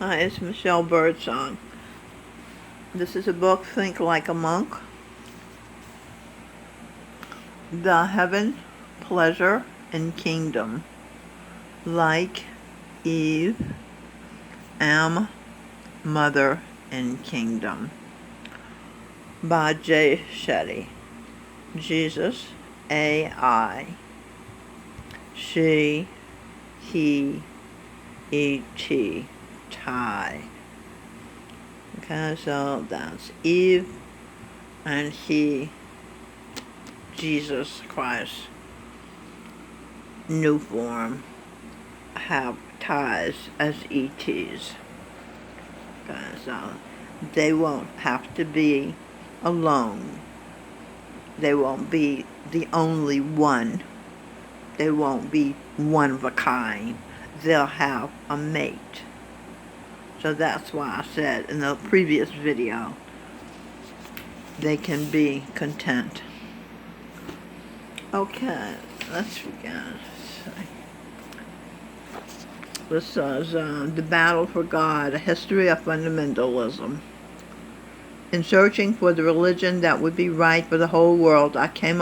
Hi, it's Michelle Birdsong. This is a book, Think Like a Monk. The Heaven, Pleasure, and Kingdom. Like Eve, am Mother and Kingdom. By Jay Shetty. Jesus, AI. She, he, et, tie. Okay, so that's Eve and he, Jesus Christ, new form, have ties as ETs. Okay, so they won't have to be alone. They won't be the only one. They won't be one of a kind. They'll have a mate. So that's why I said in the previous video, they can be content. Okay, let's begin. This is The Battle for God, A History of Fundamentalism. In searching for the religion that would be right for the whole world, I came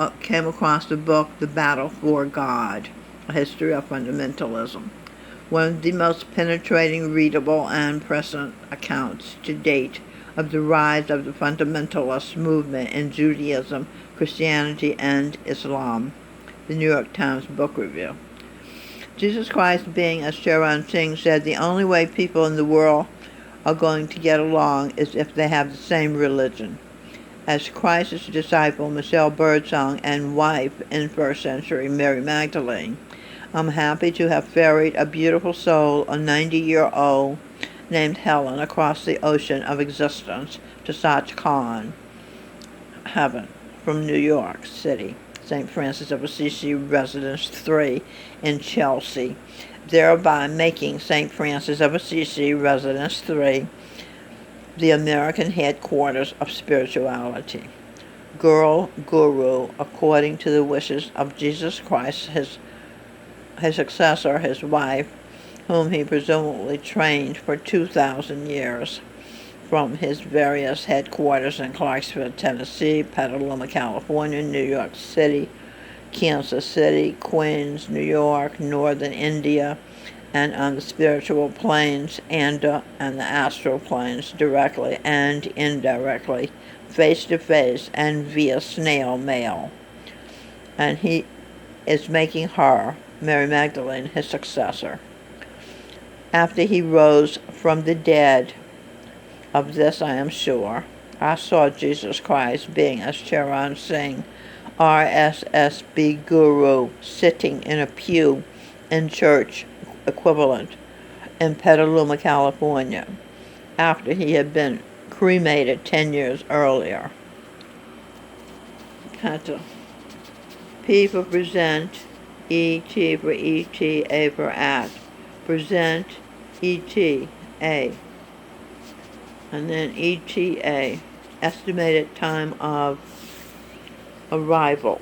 across the book The Battle for God, A History of Fundamentalism, one of the most penetrating, readable, and prescient accounts to date of the rise of the fundamentalist movement in Judaism, Christianity, and Islam. The New York Times Book Review. Jesus Christ, being, as Charan Singh said, the only way people in the world are going to get along is if they have the same religion. As Christ's disciple, Michelle Birdsong, and wife in first century Mary Magdalene, I'm happy to have ferried a beautiful soul, a 90-year-old named Helen, across the ocean of existence to Sach-Khan, heaven, from New York City, St. Francis of Assisi Residence 3 in Chelsea, thereby making St. Francis of Assisi Residence 3 the American headquarters of spirituality. Girl Guru, according to the wishes of Jesus Christ, his successor, his wife, whom he presumably trained for 2,000 years, from his various headquarters in Clarksville, Tennessee, Petaluma, California, New York City, Kansas City, Queens, New York, northern India, and on the spiritual planes and the astral planes, directly and indirectly, face-to-face and via snail mail. And he is making her, Mary Magdalene, his successor. After he rose from the dead, of this I am sure, I saw Jesus Christ, being, as Charan Singh, RSSB guru, sitting in a pew in church equivalent in Petaluma, California, after he had been cremated 10 years earlier. Kata. P for present, E-T for E-T, A for at. Present, E-T, A. And then ETA, estimated time of arrival.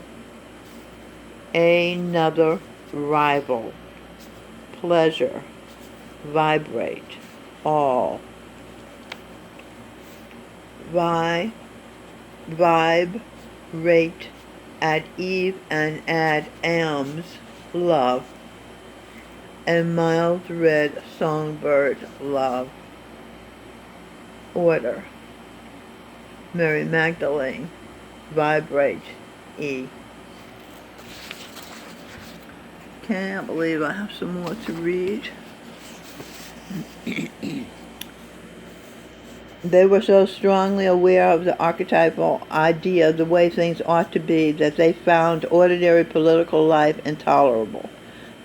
Another rival. Pleasure, vibrate, all. Vibe, rate, add Eve and add Am's, love. And mild red songbird, love. Order. Mary Magdalene, vibrate, E. Can't believe I have some more to read. They were so strongly aware of the archetypal idea, the way things ought to be, that they found ordinary political life intolerable.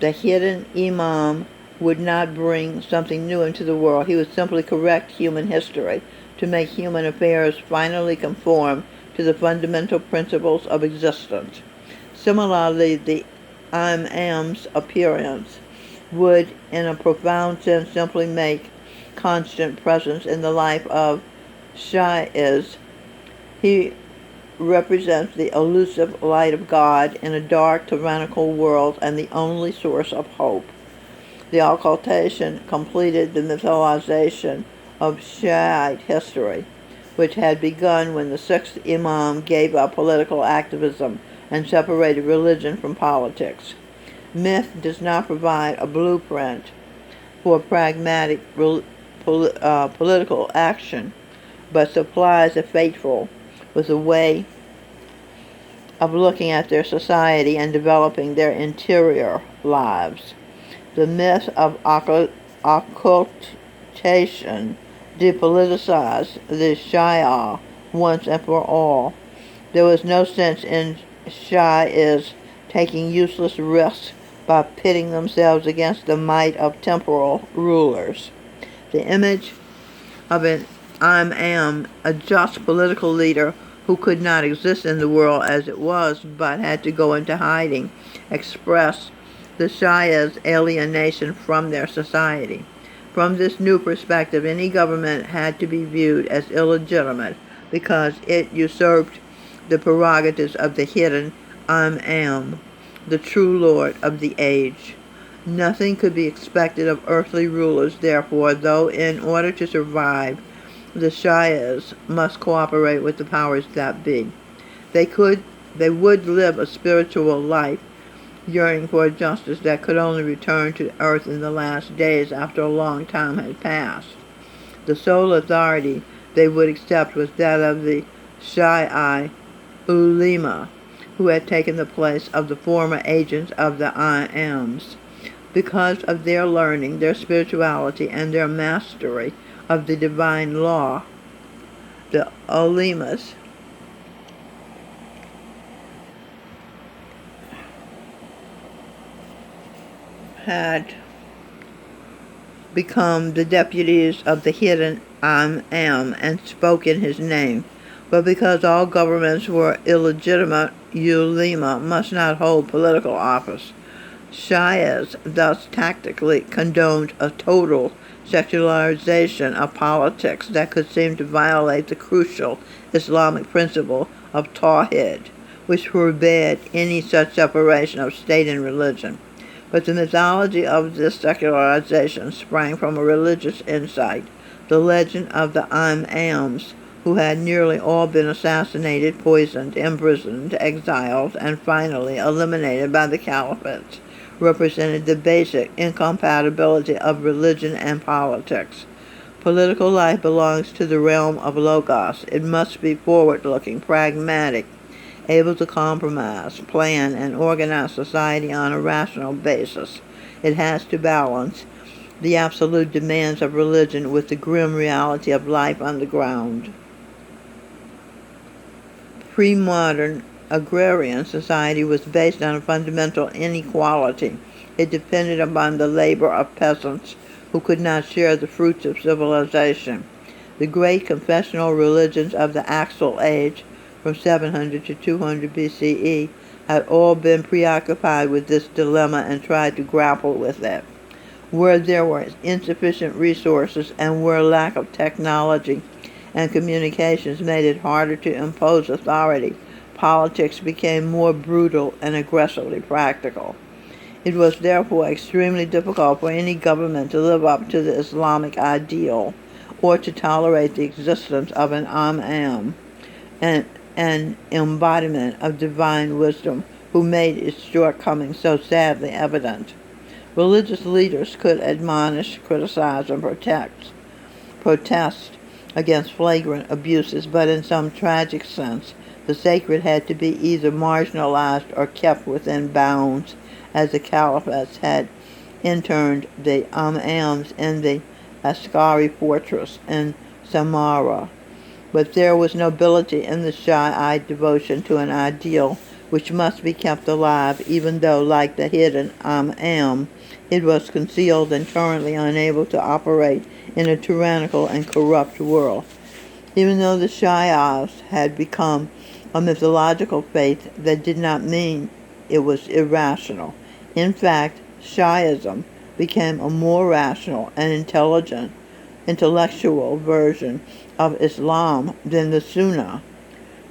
The hidden imam would not bring something new into the world. He would simply correct human history to make human affairs finally conform to the fundamental principles of existence. Similarly, the Imam's appearance would, in a profound sense, simply make constant presence in the life of Shias. He represents the elusive light of God in a dark, tyrannical world and the only source of hope. The occultation completed the mythologization of Shiite history, which had begun when the sixth Imam gave up political activism and separated religion from politics. Myth does not provide a blueprint for pragmatic political action, but supplies the faithful with a way of looking at their society and developing their interior lives. The myth of occultation depoliticized the Shia once and for all. There was no sense in Shias taking useless risks by pitting themselves against the might of temporal rulers. The image of an Imam, a just political leader who could not exist in the world as it was but had to go into hiding, expressed the Shias' alienation from their society. From this new perspective, any government had to be viewed as illegitimate because it usurped the prerogatives of the hidden Imam, the true Lord of the age. Nothing could be expected of earthly rulers, therefore, though in order to survive, the Shias must cooperate with the powers that be. They would live a spiritual life, yearning for a justice that could only return to earth in the last days after a long time had passed. The sole authority they would accept was that of the Shi'i Ulema, who had taken the place of the former agents of the Imams. Because of their learning, their spirituality, and their mastery of the divine law, the Ulemas had become the deputies of the hidden Imam and spoke in his name. But because all governments were illegitimate, Ulema must not hold political office. Shias thus tactically condoned a total secularization of politics that could seem to violate the crucial Islamic principle of Tawhid, which forbade any such separation of state and religion. But the mythology of this secularization sprang from a religious insight. The legend of the Imams, who had nearly all been assassinated, poisoned, imprisoned, exiled, and finally eliminated by the caliphates, represented the basic incompatibility of religion and politics. Political life belongs to the realm of Logos. It must be forward-looking, pragmatic, able to compromise, plan, and organize society on a rational basis. It has to balance the absolute demands of religion with the grim reality of life on the ground. Pre-modern agrarian society was based on a fundamental inequality. It depended upon the labor of peasants who could not share the fruits of civilization. The great confessional religions of the Axial Age, from 700 to 200 BCE, had all been preoccupied with this dilemma and tried to grapple with it. Where there were insufficient resources and where lack of technology and communications made it harder to impose authority, politics became more brutal and aggressively practical. It was therefore extremely difficult for any government to live up to the Islamic ideal or to tolerate the existence of an Imam, an embodiment of divine wisdom who made its shortcomings so sadly evident. Religious leaders could admonish, criticize, and protest against flagrant abuses, but in some tragic sense, the sacred had to be either marginalized or kept within bounds, as the caliphates had interned the Imams in the Askari fortress in Samarra. But there was nobility in the Shiite devotion to an ideal which must be kept alive, even though, like the hidden Imam, it was concealed and currently unable to operate in a tyrannical and corrupt world. Even though the Shias had become a mythological faith, that did not mean it was irrational. In fact, Shiism became a more rational and intellectual version of Islam than the Sunnah.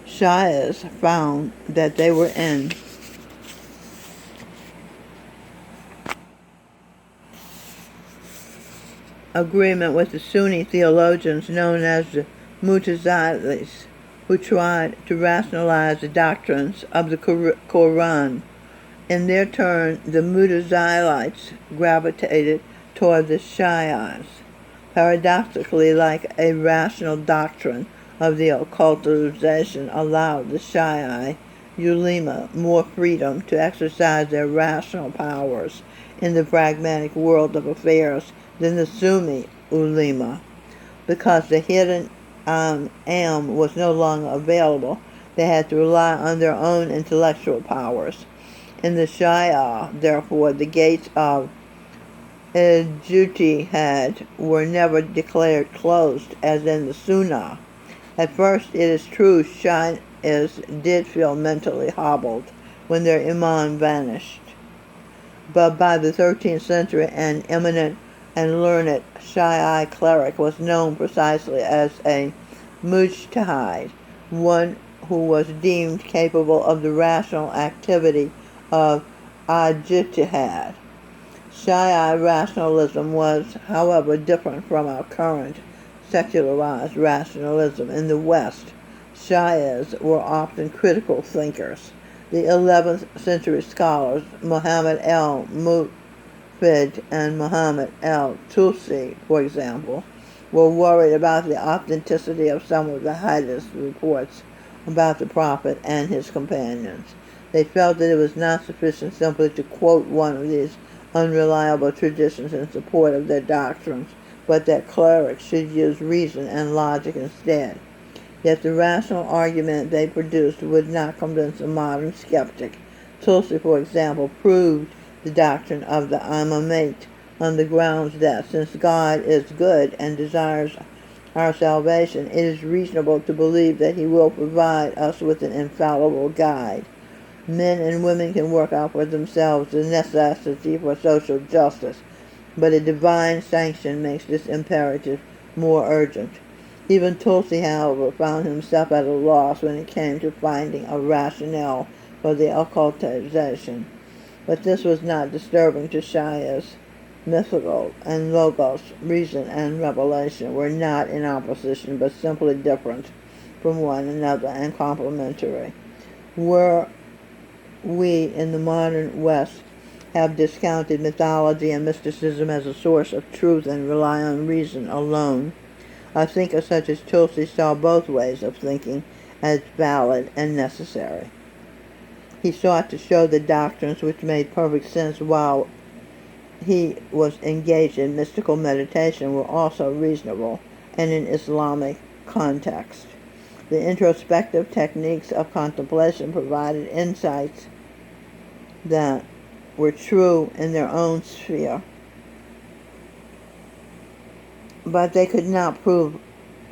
Shias found that they were in agreement with the Sunni theologians known as the Mutazilis, who tried to rationalize the doctrines of the Quran. In their turn, the Mutazilites gravitated toward the Shiites, paradoxically like a rational doctrine of the occultization allowed the Shiite ulema more freedom to exercise their rational powers in the pragmatic world of affairs than the Sunni ulema. Because the hidden am was no longer available, they had to rely on their own intellectual powers. In the Shia, therefore, the gates of Ijtihad were never declared closed, as in the Sunnah. At first, it is true, Shiites did feel mentally hobbled when their imam vanished. But by the 13th century, an eminent and learned Shiite cleric was known precisely as a mujtahid, one who was deemed capable of the rational activity of ijtihad. Shiite rationalism was, however, different from our current secularized rationalism. In the West, Shiites were often critical thinkers. The 11th century scholars Muhammad al-Mufid and Muhammad al-Tusi, for example, were worried about the authenticity of some of the hadith reports about the Prophet and his companions. They felt that it was not sufficient simply to quote one of these unreliable traditions in support of their doctrines, but that clerics should use reason and logic instead. Yet the rational argument they produced would not convince a modern skeptic. Tulsi, for example, proved the doctrine of the Imamate on the grounds that since God is good and desires our salvation, it is reasonable to believe that he will provide us with an infallible guide. Men and women can work out for themselves the necessity for social justice, but a divine sanction makes this imperative more urgent. Even Tulsi, however, found himself at a loss when it came to finding a rationale for the occultization. But this was not disturbing to Shias. Mythical and logos, reason and revelation, were not in opposition, but simply different from one another and complementary. Where we in the modern West have discounted mythology and mysticism as a source of truth and rely on reason alone, a thinker such as Tulsi saw both ways of thinking as valid and necessary. He sought to show the doctrines which made perfect sense while he was engaged in mystical meditation were also reasonable and in Islamic context. The introspective techniques of contemplation provided insights that were true in their own sphere, but they could not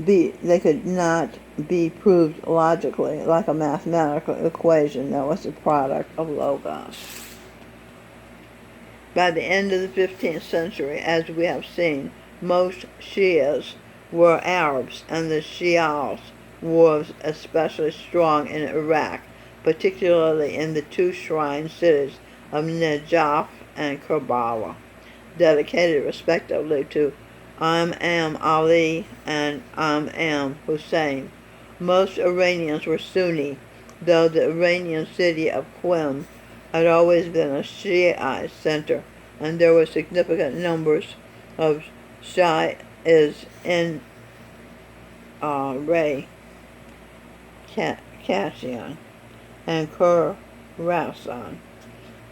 be proved logically like a mathematical equation that was a product of logos. By the end of the 15th century, as we have seen, most Shias were Arabs, and the Shias was especially strong in Iraq, particularly in the two shrine cities of Najaf and Karbala, dedicated respectively to Imam Ali and Imam Hussein. Most Iranians were Sunni, though the Iranian city of Qim had always been a Shiite center, and there were significant numbers of Shias in Ray, Kashan, and Khurasan.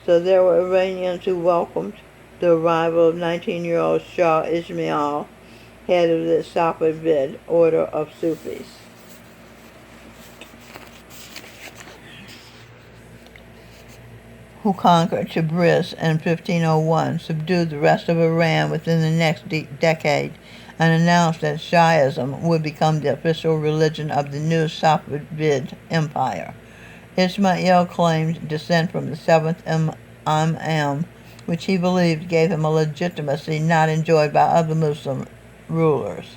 So there were Iranians who welcomed the arrival of 19-year-old Shah Ismail, head of the Safavid order of Sufis, who conquered Tabriz in 1501, subdued the rest of Iran within the next decade, and announced that Shiism would become the official religion of the new Safavid Empire. Ismail claimed descent from the seventh Imam, which he believed gave him a legitimacy not enjoyed by other Muslim rulers.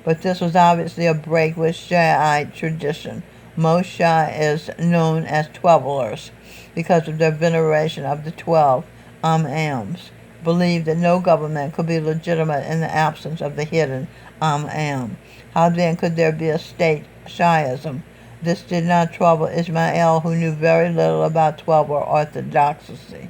But this was obviously a break with Shiite tradition. Most Shias known as Twelvers because of their veneration of the 12 Imams. believed that no government could be legitimate in the absence of the hidden Am. How then could there be a state Shiaism? This did not trouble Ismail, who knew very little about Twelver orthodoxy.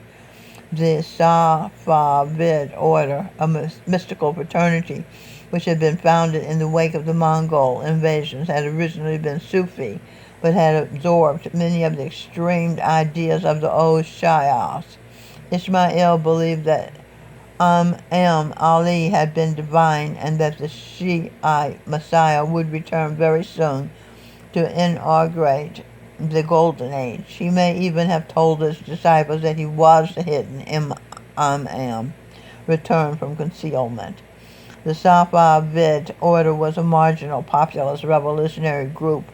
The Safavid order, a mystical fraternity which had been founded in the wake of the Mongol invasions, had originally been Sufi, but had absorbed many of the extreme ideas of the old Shias. Ismail believed that Ali had been divine and that the Shiite Messiah would return very soon to inaugurate the Golden Age. He may even have told his disciples that he was the hidden Imam, returned from concealment. The Safavid order was a marginal, populist, revolutionary group,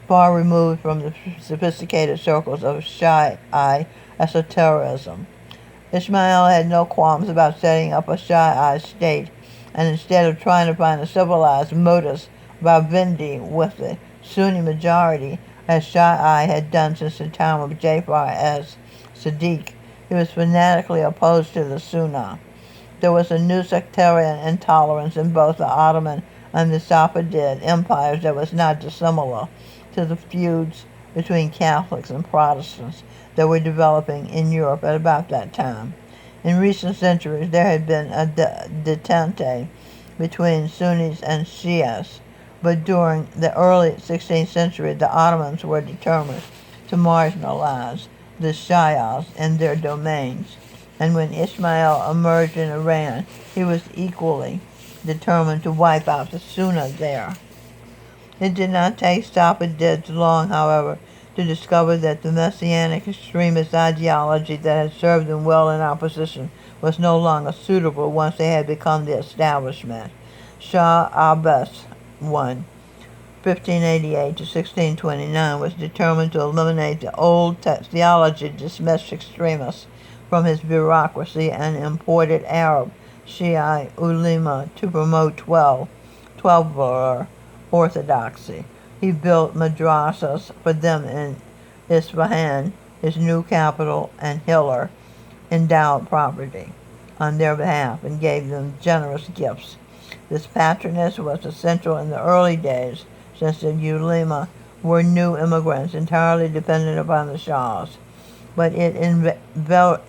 far removed from the sophisticated circles of Shiite esotericism. Ismail had no qualms about setting up a Shiite state, and instead of trying to find a civilized modus vivendi with the Sunni majority, as Shiite had done since the time of Jafar as Sadiq, he was fanatically opposed to the Sunnah. There was a new sectarian intolerance in both the Ottoman and the Safavid empires that was not dissimilar to the feuds between Catholics and Protestants that were developing in Europe at about that time. In recent centuries, there had been a detente between Sunnis and Shias, but during the early 16th century, the Ottomans were determined to marginalize the Shias in their domains, and when Ismail emerged in Iran, he was equally determined to wipe out the Sunni there. It did not take Safavids long, however, to discover that the messianic extremist ideology that had served them well in opposition was no longer suitable once they had become the establishment. Shah Abbas I, 1588 to 1629, was determined to eliminate the old theology dismissed extremists from his bureaucracy and imported Arab Shiite ulema to promote Twelver orthodoxy. He built madrasas for them in Isfahan, his new capital, and Hiller endowed property on their behalf and gave them generous gifts. This patronage was essential in the early days, since the ulema were new immigrants entirely dependent upon the Shahs, but it inevitably